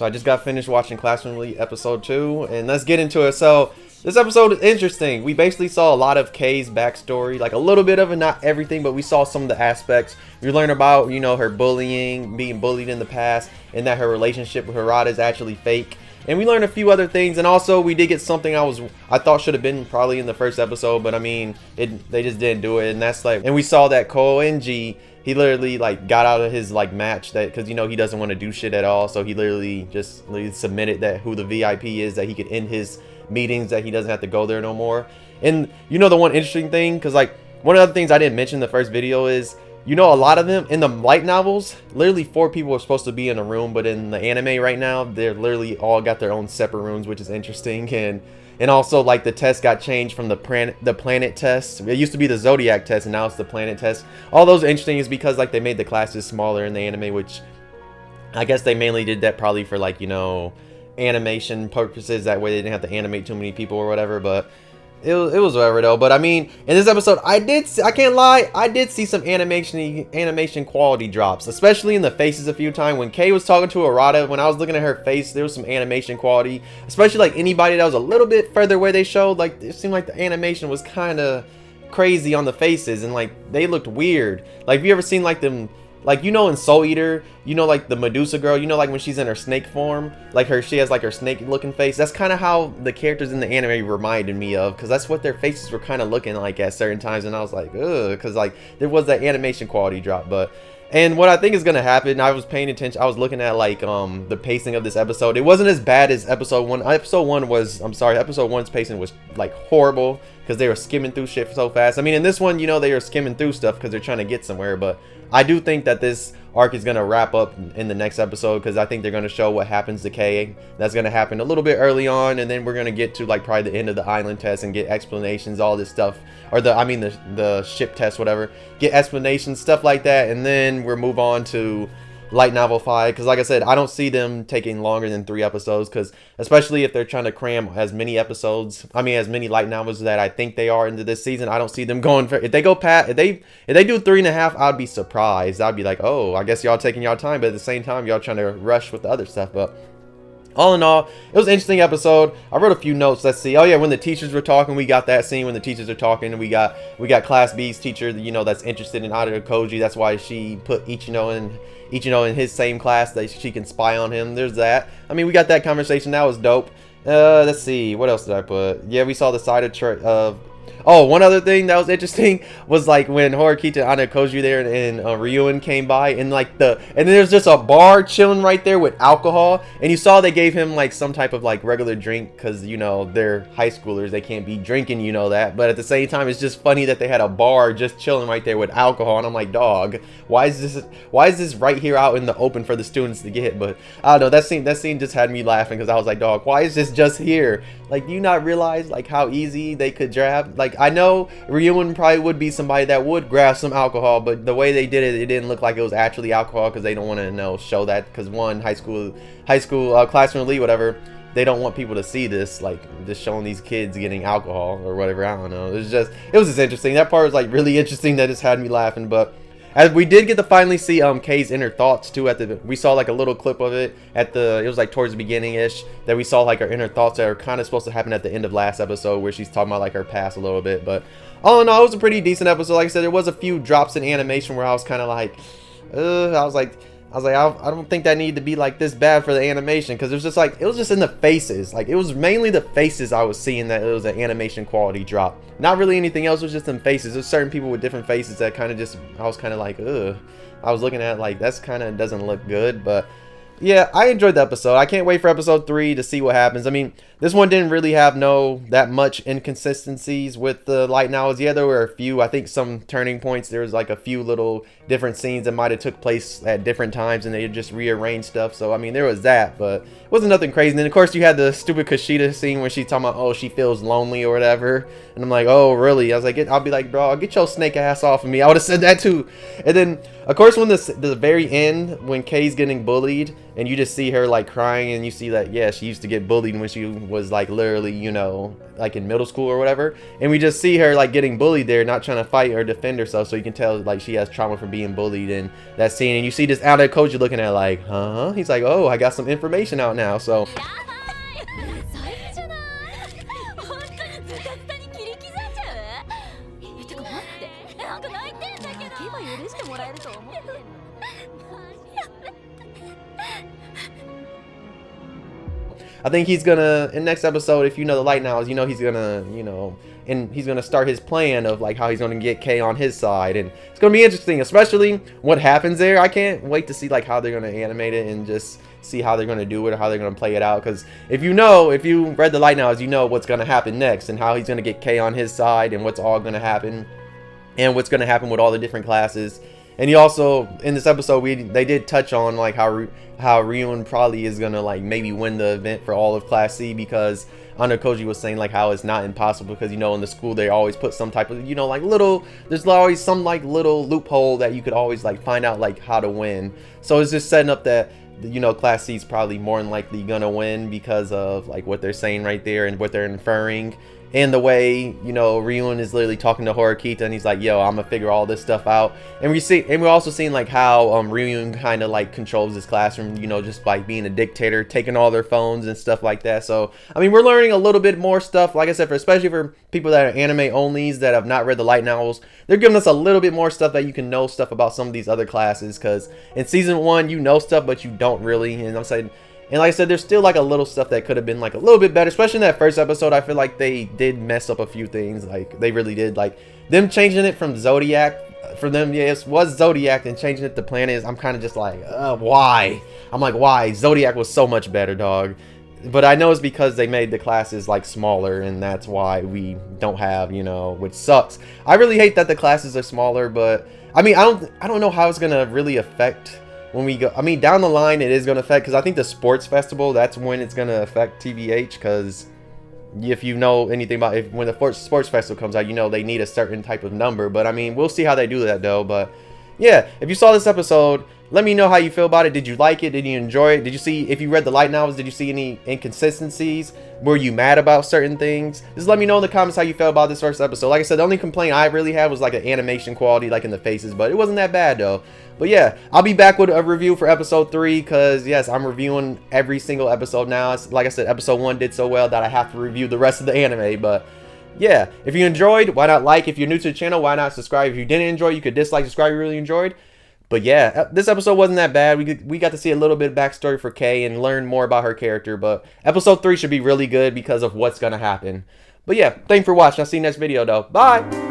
So I just got finished watching Classroom Elite episode 2, and let's get into it. So this episode is interesting. We basically saw a lot of Kay's backstory, like a little bit of it, not everything, but we saw some of the aspects. We learned about, you know, her bullying, being bullied in the past, and that her relationship with Harada is actually fake. And we learned a few other things, and also we did get something I thought should have been probably in the first episode, but I mean, they just didn't do it, and that's like, and we saw that Koenji, he literally like got out of his like match, that because you know he doesn't want to do shit at all, so he literally just submitted that who the VIP is, that he could end his meetings, that he doesn't have to go there no more. And you know the one interesting thing, because like one of the things I didn't mention in the first video is, you know, a lot of them in the light novels, literally 4 people are supposed to be in a room, but in the anime right now, they're literally all got their own separate rooms, which is interesting. And also like the test got changed from the planet test. It used to be the zodiac test, and now it's the planet test. All those are interesting is because like they made the classes smaller in the anime, which I guess they mainly did that probably for like, you know, animation purposes. That way they didn't have to animate too many people or whatever, but it was whatever though. But I mean, in this episode, I can't lie, I did see some animation quality drops, especially in the faces a few times. When Kay was talking to Arata, when I was looking at her face, there was some animation quality, especially like anybody that was a little bit further away they showed, like it seemed like the animation was kind of crazy on the faces, and like they looked weird. Like, have you ever seen like them, like, you know, in Soul Eater, you know, like the Medusa girl, you know, like when she's in her snake form, like she has like her snake looking face. That's kind of how the characters in the anime reminded me of, because that's what their faces were kind of looking like at certain times. And I was like, ugh, because like there was that animation quality drop. But and what I think is gonna happen, I was paying attention, I was looking at like the pacing of this episode. It wasn't as bad as episode 1. Episode 1's pacing was like horrible, because they were skimming through shit so fast. I mean, in this one, you know, they are skimming through stuff because they're trying to get somewhere. But I do think that this arc is going to wrap up in the next episode, because I think they're going to show what happens to Kay. That's going to happen a little bit early on, and then we're going to get to like probably the end of the island test and get explanations, all this stuff, or the ship test, whatever, get explanations, stuff like that. And then we'll move on to light novel 5, because like I said, I don't see them taking longer than 3 episodes, because especially if they're trying to cram as many episodes, I mean as many light novels that I think they are into this season, I don't see them going for, if they go past, if they do 3.5, I'd be surprised. I'd be like, oh, I guess y'all taking y'all time, but at the same time y'all trying to rush with the other stuff. But all in all, it was an interesting episode. I wrote a few notes. Let's see. Oh yeah, when the teachers were talking, we got that scene when the teachers are talking, and we got Class B's teacher, you know, that's interested in ayanokoji. That's why she put Ichino in his same class, that she can spy on him. There's that. I mean, we got that conversation. That was dope. Let's see. What else did I put? Yeah, we saw the side of oh, one other thing that was interesting was like when Horikita and Ayanokoji there and Ryuen came by, and like and then there's just a bar chilling right there with alcohol, and you saw they gave him like some type of like regular drink, because you know they're high schoolers, they can't be drinking, you know that. But at the same time, it's just funny that they had a bar just chilling right there with alcohol, and I'm like, dog, why is this right here out in the open for the students to get? But I don't know, that scene just had me laughing, because I was like, dog, why is this just here? Like, do you not realize like how easy they could grab? Like, I know Ryuen probably would be somebody that would grab some alcohol, but the way they did it, it didn't look like it was actually alcohol, because they don't want to, you know, show that, because one, high school classroom elite, whatever, they don't want people to see this, like just showing these kids getting alcohol or whatever. I don't know. It was just interesting. That part was like really interesting. That just had me laughing. But as we did get to finally see Kay's inner thoughts too, we saw like a little clip of it it was like towards the beginning ish, that we saw like her inner thoughts that are kind of supposed to happen at the end of last episode, where she's talking about like her past a little bit. But all in all, it was a pretty decent episode. Like I said, there was a few drops in animation where I was kind of like, I don't think that needed to be like this bad for the animation, because it was just in the faces. Like, it was mainly the faces I was seeing that it was an animation quality drop. Not really anything else. It was just in faces. There's certain people with different faces that kind of just, I was kind of like, ugh. I was looking at it like, that's kind of doesn't look good. But yeah, I enjoyed the episode. I can't wait for episode 3 to see what happens. I mean, this one didn't really have that much inconsistencies with the light novels. Yeah, there were a few, I think some turning points. There was like a few little different scenes that might have took place at different times, and they just rearranged stuff. So I mean, there was that, but it wasn't nothing crazy. And then of course you had the stupid Kushida scene where she's talking about, oh, she feels lonely or whatever, and I'm like, oh really? I was like, I'll be like, bro, get your snake ass off of me. I would have said that too. And then of course when the very end, when Kay's getting bullied, and you just see her like crying, and you see that, yeah, she used to get bullied when she was like literally, you know, like in middle school or whatever. And we just see her like getting bullied there, not trying to fight or defend herself, so you can tell like she has trauma from being bullied in that scene. And you see this ayanokoji looking at like, huh? He's like, oh, I got some information out now. So I think he's gonna, in next episode, if you know the light now, you know he's gonna, you know, and he's gonna start his plan of like how he's gonna get Kay on his side, and it's gonna be interesting, especially what happens there. I can't wait to see like how they're gonna animate it and just see how they're gonna do it or how they're gonna play it out. Because if you read the light nows, you know what's gonna happen next and how he's gonna get Kay on his side and what's all gonna happen and what's gonna happen with all the different classes. And he also, in this episode, they did touch on like how Ryun probably is gonna like maybe win the event for all of Class C, because Ayanokoji was saying like how it's not impossible, because you know in the school they always put some type of, you know, like there's always some like little loophole that you could always like find out like how to win. So it's just setting up that, you know, Class C is probably more than likely gonna win because of like what they're saying right there and what they're inferring. And the way, you know, Ryun is literally talking to Horikita, and he's like, yo, I'm gonna figure all this stuff out. And we're also seeing like how Ryun kind of like controls his classroom, you know, just by being a dictator, taking all their phones and stuff like that. So I mean, we're learning a little bit more stuff, like I said, especially for people that are anime onlys that have not read the light novels. They're giving us a little bit more stuff that you can know stuff about some of these other classes, because in season 1 you know stuff but you don't really. And I'm saying, and like I said, there's still like a little stuff that could have been like a little bit better, especially in that first episode. I feel like they did mess up a few things. Like they really did. Like them changing it from Zodiac, for them, yes, was Zodiac, and changing it to Planet. I'm kind of just like, why? I'm like, why? Zodiac was so much better, dog. But I know it's because they made the classes like smaller, and that's why we don't have, you know, which sucks. I really hate that the classes are smaller, but I mean, I don't know how it's gonna really affect when we go. I mean, down the line it is going to affect, because I think the sports festival, that's when it's going to affect TBH, because if you know anything about when the sports festival comes out, you know they need a certain type of number. But I mean, we'll see how they do that though. But yeah, if you saw this episode, let me know how you feel about it. Did you like it? Did you enjoy it? Did you see, if you read the light novels, did you see any inconsistencies? Were you mad about certain things? Just let me know in the comments how you felt about this first episode. Like I said, the only complaint I really had was like an animation quality, like in the faces, but it wasn't that bad though. But yeah, I'll be back with a review for episode 3, because yes, I'm reviewing every single episode now. It's, like I said, episode 1 did so well that I have to review the rest of the anime. But yeah, if you enjoyed, why not like? If you're new to the channel, why not subscribe? If you didn't enjoy, you could dislike, subscribe if you really enjoyed. But yeah, this episode wasn't that bad. We got to see a little bit of backstory for Kay and learn more about her character. But episode 3 should be really good because of what's going to happen. But yeah, thanks for watching. I'll see you next video though. Bye!